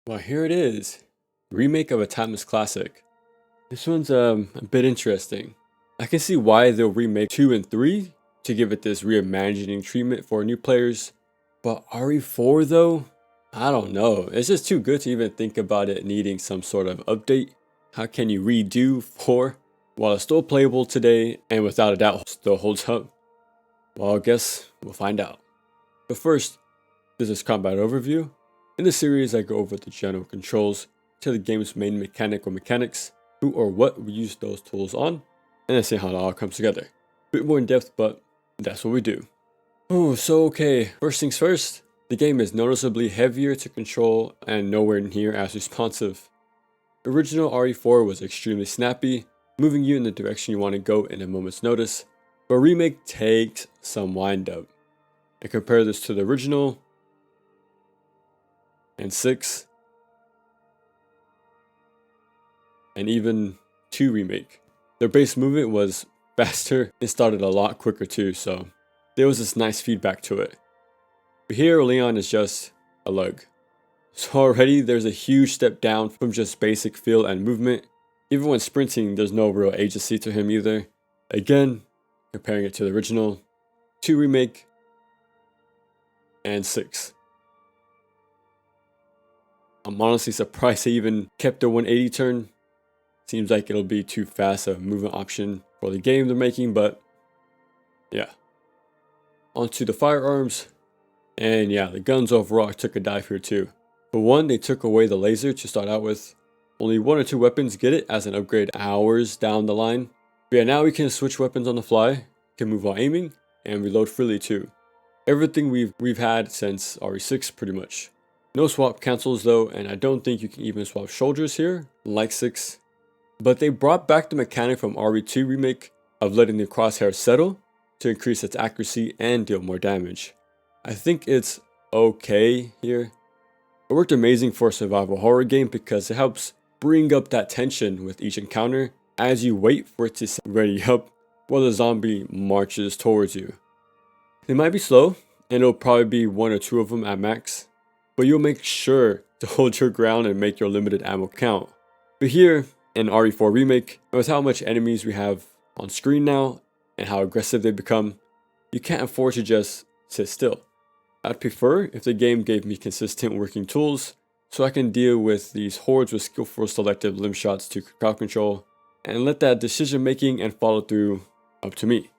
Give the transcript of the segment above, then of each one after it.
Well, here it is. Remake of a timeless classic. This one's a bit interesting. I can see why they'll remake 2 and 3 to give it this reimagining treatment for new players. But RE4 though? I don't know. It's just too good to even think about it needing some sort of update. How can you redo 4 while it's still playable today and without a doubt still holds up? Well, I guess we'll find out. But first, this is combat overview. In the series, I go over the general controls to the game's main mechanic or mechanics, who or what we use those tools on, and then see how it all comes together. A bit more in depth, but that's what we do. Oh, so okay, first things first, the game is noticeably heavier to control and nowhere near as responsive. Original RE4 was extremely snappy, moving you in the direction you want to go in a moment's notice, but Remake takes some wind up. And compare this to the original, and 6, and even 2 Remake. Their base movement was faster and started a lot quicker too, so there was this nice feedback to it. But here Leon is just a lug. So already there's a huge step down from just basic feel and movement. Even when sprinting, there's no real agency to him either. Again, comparing it to the original, 2 Remake, and 6. I'm honestly surprised they even kept the 180 turn. Seems like it'll be too fast a movement option for the game they're making, but yeah. Onto the firearms. And yeah, the guns overall took a dive here too. For one, they took away the laser to start out with. Only 1 or 2 weapons get it as an upgrade hours down the line. But yeah, now we can switch weapons on the fly, can move while aiming, and reload freely too. Everything we've had since RE6 pretty much. No swap cancels though, and I don't think you can even swap shoulders here, like 6. But they brought back the mechanic from RE2 Remake of letting the crosshair settle to increase its accuracy and deal more damage. I think it's okay here. It worked amazing for a survival horror game because it helps bring up that tension with each encounter as you wait for it to ready up while the zombie marches towards you. They might be slow, and it'll probably be 1 or 2 of them at max, but you'll make sure to hold your ground and make your limited ammo count. But here, in RE4 Remake, and with how much enemies we have on screen now, and how aggressive they become, you can't afford to just sit still. I'd prefer if the game gave me consistent working tools, so I can deal with these hordes with skillful selective limb shots to crowd control, and let that decision making and follow through up to me.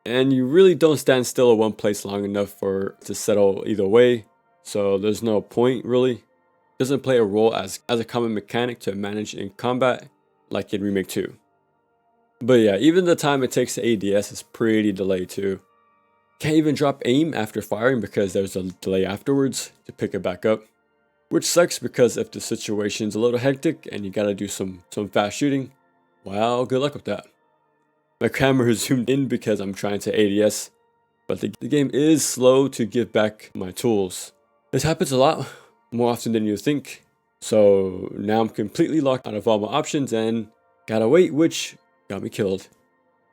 And you really don't stand still at one place long enough for it to settle either way, so there's no point really. It doesn't play a role as a common mechanic to manage in combat like in Remake 2. But yeah, even the time it takes to ADS is pretty delayed too. Can't even drop aim after firing because there's a delay afterwards to pick it back up. Which sucks because if the situation's a little hectic and you gotta do some fast shooting, well, good luck with that. My camera is zoomed in because I'm trying to ADS, but the game is slow to give back my tools. This happens a lot, more often than you think. So now I'm completely locked out of all my options and gotta wait, which got me killed.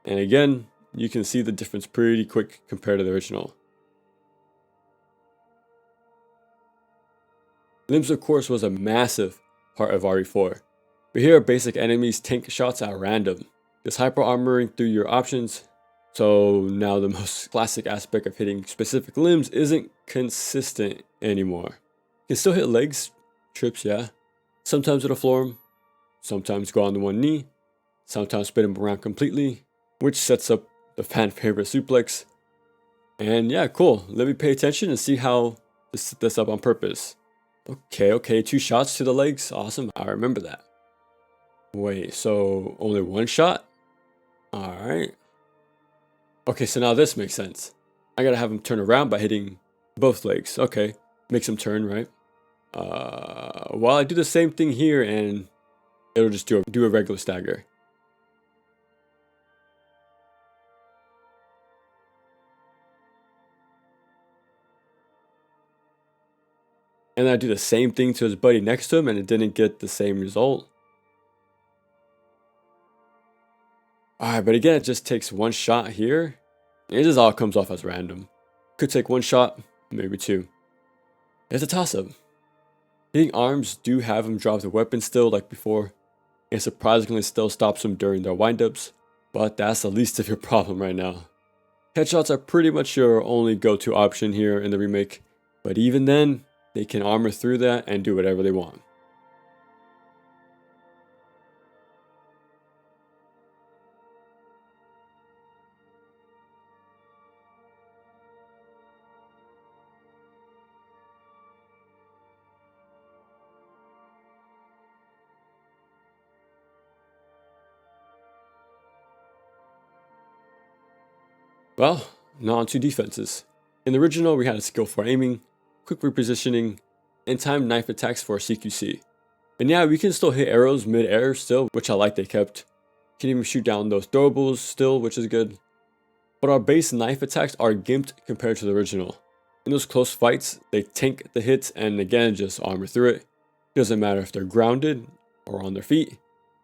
And again, you can see the difference pretty quick compared to the original. Limbs of course was a massive part of RE4. But here are basic enemies tank shots at random. Just hyper armoring through your options. So now the most classic aspect of hitting specific limbs isn't consistent anymore. You can still hit legs, trips, yeah. Sometimes it'll floor them, sometimes go on the one knee, sometimes spin them around completely, which sets up the fan favorite suplex. And yeah, cool. Let me pay attention and see how to set this up on purpose. Okay, 2 shots to the legs. Awesome, I remember that. Wait, so only 1 shot? Alright. Okay, so now this makes sense. I gotta have him turn around by hitting both legs. Okay, makes him turn, right? Well, I do the same thing here and it'll just do a regular stagger. And I do the same thing to his buddy next to him and it didn't get the same result. Alright, but again, it just takes 1 shot here. It just all comes off as random. Could take 1 shot, maybe 2. It's a toss-up. Hitting arms do have them drop the weapon still like before, and surprisingly still stops them during their windups, but that's the least of your problem right now. Headshots are pretty much your only go-to option here in the remake, but even then, they can armor through that and do whatever they want. Well, now on to defenses. In the original, we had a skill for aiming, quick repositioning, and timed knife attacks for CQC. And yeah, we can still hit arrows mid-air still, which I like they kept. Can even shoot down those throwables still, which is good. But our base knife attacks are gimped compared to the original. In those close fights, they tank the hits and again just armor through it. Doesn't matter if they're grounded or on their feet.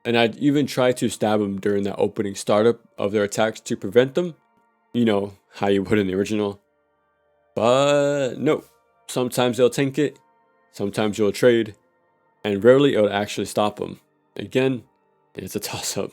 And I'd even try to stab them during that opening startup of their attacks to prevent them. You know, how you would in the original. But no, sometimes they'll tank it, sometimes you'll trade, and rarely it'll actually stop them. Again, it's a toss-up.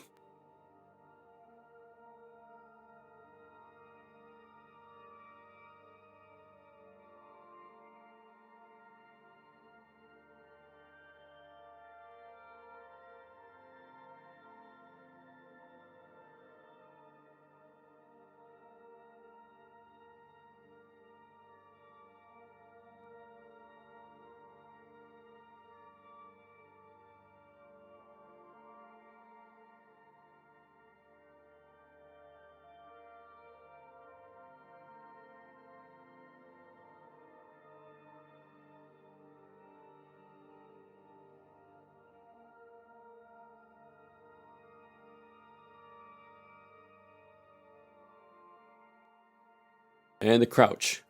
And the crouch.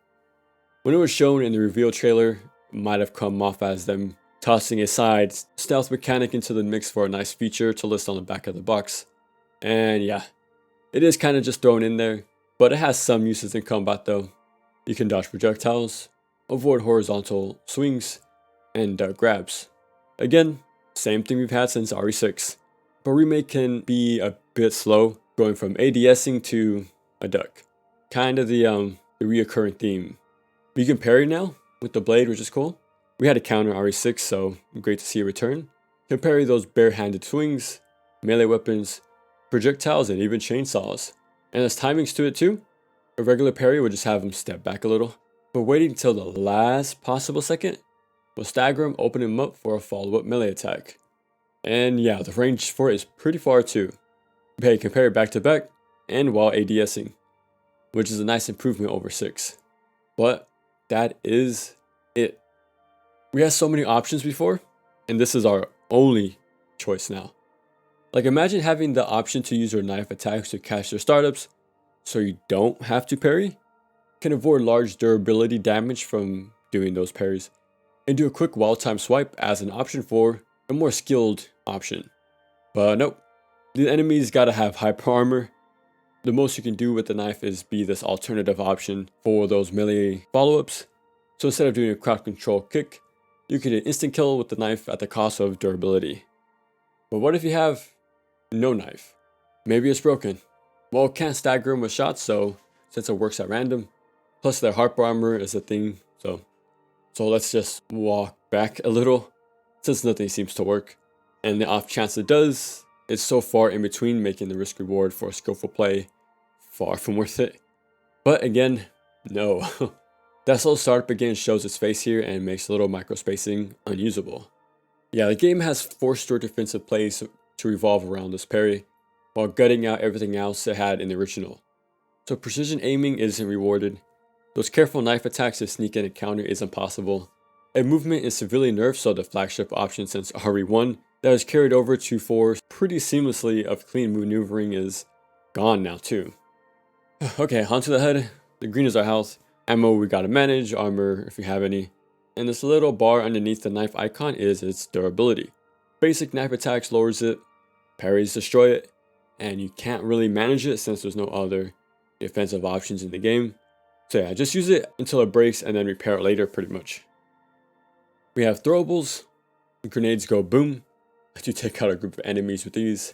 When it was shown in the reveal trailer, it might have come off as them tossing a side stealth mechanic into the mix for a nice feature to list on the back of the box. And yeah, it is kind of just thrown in there, but it has some uses in combat though. You can dodge projectiles, avoid horizontal swings, and duck grabs. Again, same thing we've had since RE6, but Remake can be a bit slow, going from ADSing to a duck. Kind of the reoccurring theme. We can parry now with the blade, which is cool. We had to counter RE6, so great to see a return. Can parry those bare-handed swings, melee weapons, projectiles, and even chainsaws. And there's timings to it too. A regular parry would just have him step back a little, but waiting till the last possible second will stagger him, open him up for a follow-up melee attack. And yeah, the range for it is pretty far too. Hey, you can parry back to back and while ADSing, which is a nice improvement over 6. But that is it. We had so many options before, and this is our only choice now. Like imagine having the option to use your knife attacks to catch their startups, so you don't have to parry, can avoid large durability damage from doing those parries, and do a quick well-timed swipe as an option for a more skilled option. But nope, the enemies gotta have hyper armor. The most you can do with the knife is be this alternative option for those melee follow-ups. So instead of doing a crowd control kick, you can instant kill with the knife at the cost of durability. But what if you have no knife? Maybe it's broken. Well, it can't stagger them with shots, so since it works at random, plus their harp armor is a thing, so let's just walk back a little, since nothing seems to work. And the off chance it does, it's so far in between, making the risk reward for skillful play far from worth it. But again, no. That slow startup again shows its face here and makes little micro spacing unusable. Yeah, the game has forced your defensive plays to revolve around this parry, while gutting out everything else it had in the original. So precision aiming isn't rewarded, those careful knife attacks to sneak in and counter isn't possible, and movement is severely nerfed, so the flagship option since RE1 that is carried over to 4 pretty seamlessly of clean maneuvering is gone now too. Okay, onto the head. The green is our health, ammo we gotta manage, armor if we have any, and this little bar underneath the knife icon is its durability. Basic knife attacks lowers it, parries destroy it, and you can't really manage it since there's no other defensive options in the game. So yeah, just use it until it breaks and then repair it later pretty much. We have throwables. Grenades go boom. As you take out a group of enemies with these.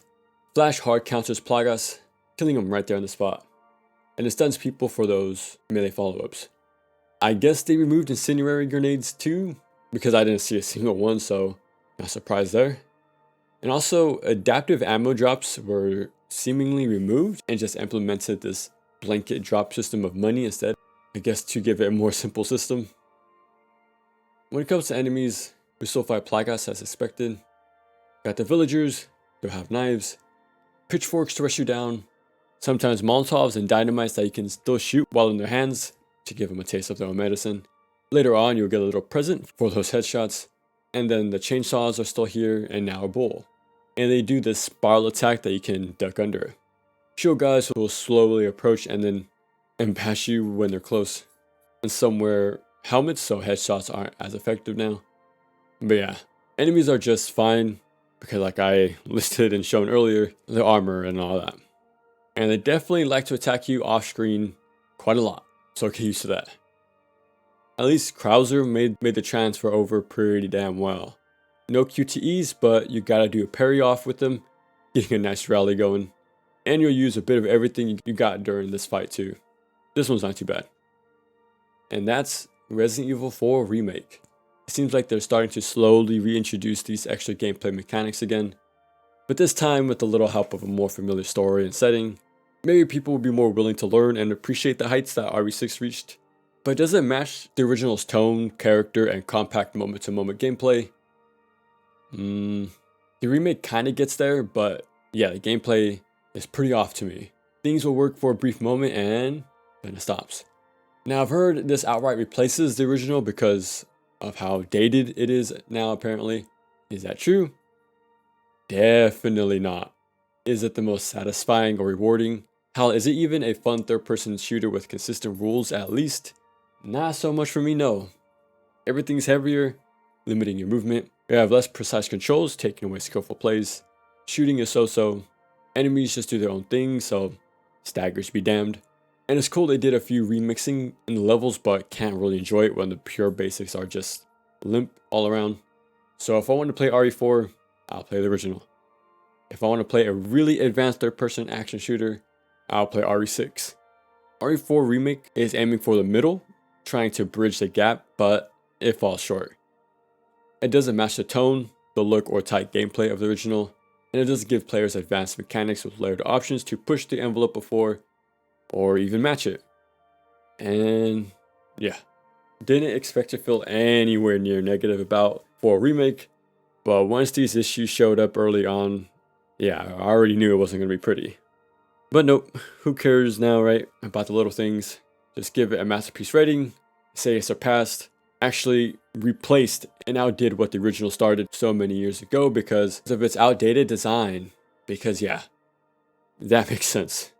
Flash hard counters Plagas, killing them right there on the spot. And it stuns people for those melee follow-ups. I guess they removed incendiary grenades too, because I didn't see a single one, so not surprised there. And also, adaptive ammo drops were seemingly removed and just implemented this blanket drop system of money instead. I guess to give it a more simple system. When it comes to enemies, we still fight Plagas as expected. Got the villagers, they'll have knives, pitchforks to rush you down, sometimes Molotovs and dynamites that you can still shoot while in their hands to give them a taste of their own medicine. Later on, you'll get a little present for those headshots, and then the chainsaws are still here and now a bull. And they do this spiral attack that you can duck under. Shield guys will slowly approach and then bash you when they're close. And some wear helmets, so headshots aren't as effective now. But yeah, enemies are just fine, because like I listed and shown earlier, the armor and all that. And they definitely like to attack you off screen quite a lot, so get used to that. At least Krauser made the transfer over pretty damn well. No QTEs, but you gotta do a parry off with them, getting a nice rally going. And you'll use a bit of everything you got during this fight too. This one's not too bad. And that's Resident Evil 4 Remake. It seems like they're starting to slowly reintroduce these extra gameplay mechanics again. But this time with a little help of a more familiar story and setting. Maybe people will be more willing to learn and appreciate the heights that RE6 reached. But does it match the original's tone, character, and compact moment-to-moment gameplay? The remake kinda gets there, but yeah, the gameplay is pretty off to me. Things will work for a brief moment and then it stops. Now I've heard this outright replaces the original because of how dated it is now apparently. Is that true? Definitely not. Is it the most satisfying or rewarding? Hell, is it even a fun third-person shooter with consistent rules at least? Not so much for me, no. Everything's heavier, limiting your movement. You have less precise controls, taking away skillful plays. Shooting is so-so. Enemies just do their own thing, so staggers be damned. And it's cool they did a few remixing in the levels, but can't really enjoy it when the pure basics are just limp all around. So if I want to play RE4, I'll play the original. If I want to play a really advanced third-person action shooter, I'll play RE6. RE4 Remake is aiming for the middle, trying to bridge the gap, but it falls short. It doesn't match the tone, the look, or tight gameplay of the original, and it doesn't give players advanced mechanics with layered options to push the envelope before, or even match it. And yeah, didn't expect to feel anywhere near negative about for a remake, but once these issues showed up early on, yeah, I already knew it wasn't going to be pretty. But nope, who cares now, right, about the little things? Just give it a masterpiece rating, say it surpassed, actually replaced and outdid what the original started so many years ago because of its outdated design. Because yeah, that makes sense.